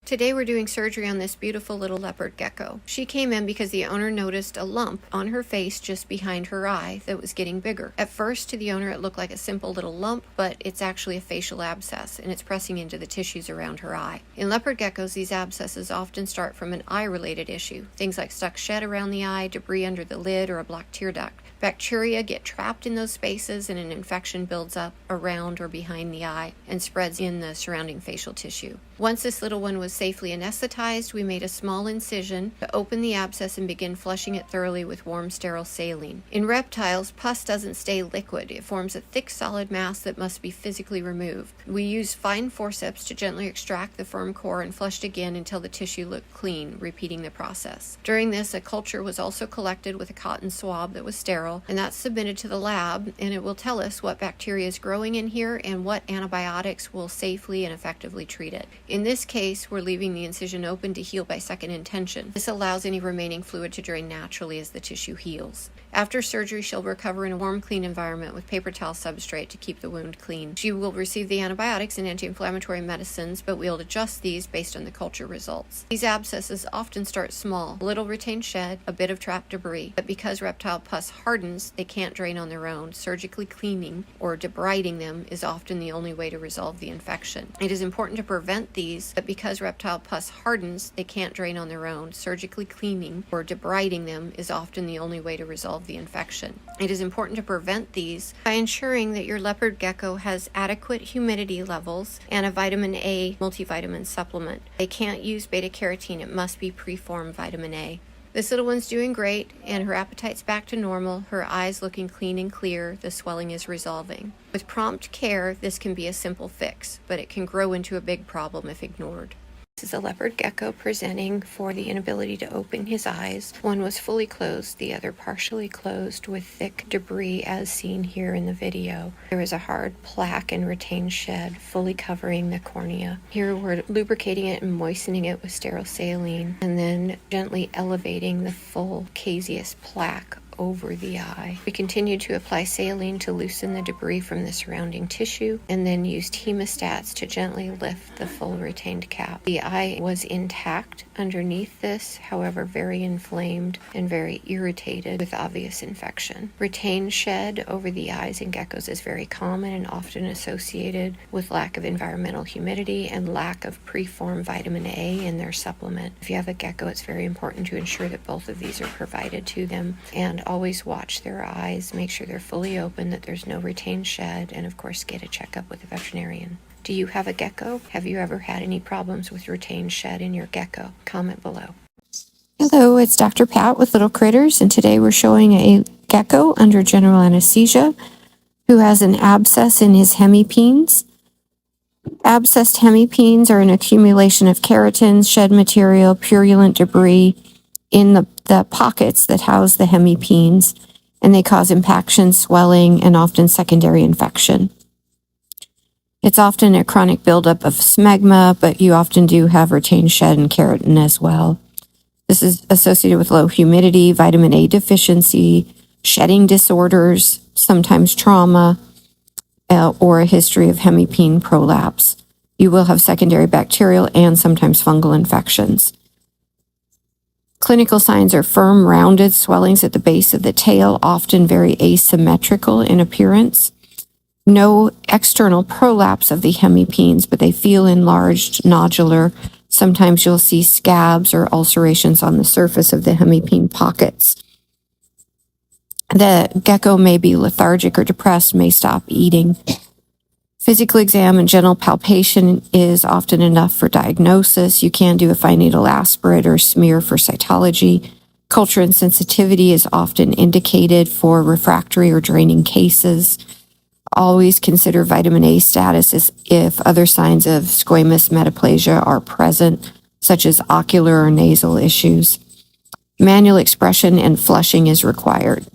Today we're doing surgery on this beautiful little leopard gecko. She came in because the owner noticed a lump on her face just behind her eye that was getting bigger. At first, to the owner, it looked like a simple little lump, but it's actually a facial abscess, and it's pressing into the tissues around her eye. In leopard geckos, these abscesses often start from an eye-related issue, things like stuck shed around the eye, debris under the lid, or a blocked tear duct. Bacteria get trapped in those spaces, and an infection builds up around or behind the eye and spreads in the surrounding facial tissue. Once this little one was safely anesthetized, we made a small incision to open the abscess and begin flushing it thoroughly with warm, sterile saline. In reptiles, pus doesn't stay liquid. It forms a thick, solid mass that must be physically removed. We use fine forceps to gently extract the firm core and flushed again until the tissue looked clean, repeating the process. During this, a culture was also collected with a cotton swab that was sterile, and that's submitted to the lab, and it will tell us what bacteria is growing in here and what antibiotics will safely and effectively treat it. In this case, we're leaving the incision open to heal by second intention. This allows any remaining fluid to drain naturally as the tissue heals. After surgery, she'll recover in a warm, clean environment with paper towel substrate to keep the wound clean. She will receive the antibiotics and anti-inflammatory medicines, but we'll adjust these based on the culture results. These abscesses often start small, a little retained shed, a bit of trapped debris, but because reptile pus hardens, they can't drain on their own. Surgically cleaning or debriding them is often the only way to resolve the infection. It is important to prevent these, but because reptile pus hardens, they can't drain on their own. Surgically cleaning or debriding them is often the only way to resolve the infection. It is important to prevent these by ensuring that your leopard gecko has adequate humidity levels and a vitamin A multivitamin supplement. They can't use beta carotene. It must be preformed vitamin A. This little one's doing great, and her appetite's back to normal, her eyes looking clean and clear, the swelling is resolving. With prompt care, this can be a simple fix, but it can grow into a big problem if ignored. This is a leopard gecko presenting for the inability to open his eyes. One was fully closed, the other partially closed with thick debris as seen here in the video. There is a hard plaque and retained shed fully covering the cornea. Here we're lubricating it and moistening it with sterile saline and then gently elevating the full caseous plaque over the eye. We continued to apply saline to loosen the debris from the surrounding tissue and then used hemostats to gently lift the full retained cap. The eye was intact underneath this, however very inflamed and very irritated with obvious infection. Retained shed over the eyes in geckos is very common and often associated with lack of environmental humidity and lack of preformed vitamin A in their supplement. If you have a gecko, it's very important to ensure that both of these are provided to them, and always watch their eyes, make sure they're fully open, that there's no retained shed, and of course get a checkup with a veterinarian. Do you have a gecko? Have you ever had any problems with retained shed in your gecko? Comment below. Hello, it's Dr. Pat with Little Critters, and today we're showing a gecko under general anesthesia who has an abscess in his hemipenes. Abscessed hemipenes are an accumulation of keratins, shed material, purulent debris in the pockets that house the hemipenes, and they cause impaction, swelling, and often secondary infection. It's often a chronic buildup of smegma, but you often do have retained shed and keratin as well. This is associated with low humidity, vitamin A deficiency, shedding disorders, sometimes trauma, or a history of hemipene prolapse. You will have secondary bacterial and sometimes fungal infections. Clinical signs are firm, rounded swellings at the base of the tail, often very asymmetrical in appearance. No external prolapse of the hemipenes, but they feel enlarged, nodular. Sometimes you'll see scabs or ulcerations on the surface of the hemipene pockets. The gecko may be lethargic or depressed, may stop eating. Physical exam and gentle palpation is often enough for diagnosis. You can do a fine needle aspirate or smear for cytology. Culture and sensitivity is often indicated for refractory or draining cases. Always consider vitamin A status if other signs of squamous metaplasia are present, such as ocular or nasal issues. Manual expression and flushing is required.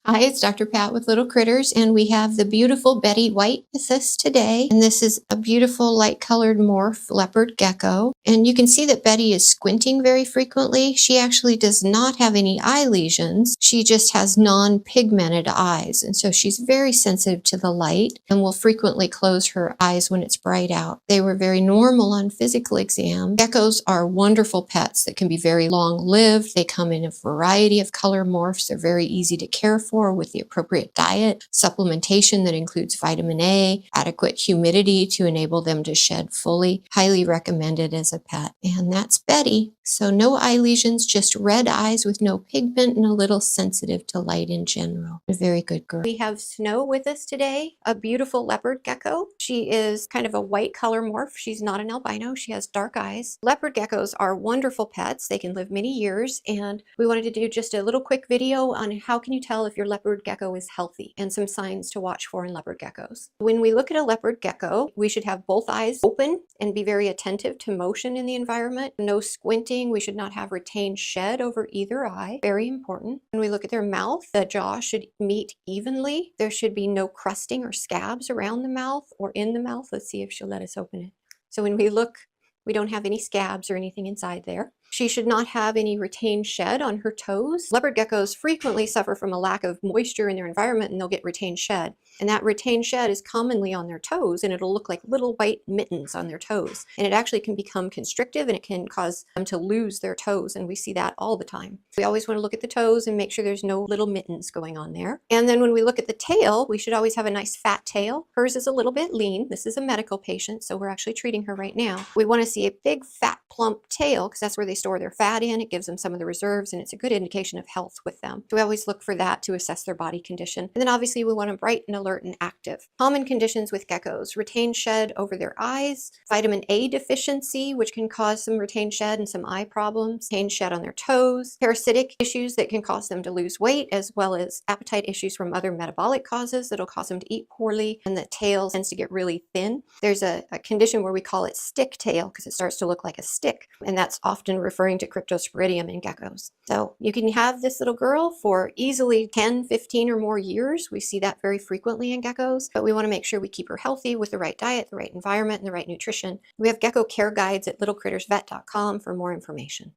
Hi, it's Dr. Pat with Little Critters, and we have the beautiful Betty White with us today. And this is a beautiful light-colored morph leopard gecko. And you can see that Betty is squinting very frequently. She actually does not have any eye lesions. She just has non-pigmented eyes, and so she's very sensitive to the light and will frequently close her eyes when it's bright out. They were very normal on physical exam. Geckos are wonderful pets that can be very long-lived. They come in a variety of color morphs. They're very easy to care for with the appropriate diet, supplementation that includes vitamin A, adequate humidity to enable them to shed fully. Highly recommended as a pet. And that's Betty. So no eye lesions, just red eyes with no pigment and a little sensitive to light in general. A very good girl. We have Snow with us today, a beautiful leopard gecko. She is kind of a white color morph. She's not an albino. She has dark eyes. Leopard geckos are wonderful pets. They can live many years, and we wanted to do just a little quick video on how can you tell if your leopard gecko is healthy and some signs to watch for in leopard geckos. When we look at a leopard gecko, we should have both eyes open and be very attentive to motion in the environment. No squinting. We should not have retained shed over either eye. Very important. When we look at their mouth, the jaw should meet evenly. There should be no crusting or scabs around the mouth or in the mouth. Let's see if she'll let us open it. So when we look, we don't have any scabs or anything inside there. She should not have any retained shed on her toes. Leopard geckos frequently suffer from a lack of moisture in their environment, and they'll get retained shed. And that retained shed is commonly on their toes, and it'll look like little white mittens on their toes. And it actually can become constrictive, and it can cause them to lose their toes, and we see that all the time. We always want to look at the toes and make sure there's no little mittens going on there. And then when we look at the tail, we should always have a nice fat tail. Hers is a little bit lean. This is a medical patient, so we're actually treating her right now. We want to see a big, fat, plump tail, because that's where they store their fat in. It gives them some of the reserves, and it's a good indication of health with them. So we always look for that to assess their body condition. And then obviously we want them bright and alert and active. Common conditions with geckos: retained shed over their eyes, vitamin A deficiency, which can cause some retained shed and some eye problems, retained shed on their toes, parasitic issues that can cause them to lose weight, as well as appetite issues from other metabolic causes that'll cause them to eat poorly, and the tail tends to get really thin. There's a condition where we call it stick tail because it starts to look like a stick, and that's often referring to cryptosporidium in geckos. So you can have this little girl for easily 10, 15 or more years. We see that very frequently in geckos, but we want to make sure we keep her healthy with the right diet, the right environment, and the right nutrition. We have gecko care guides at littlecrittersvet.com for more information.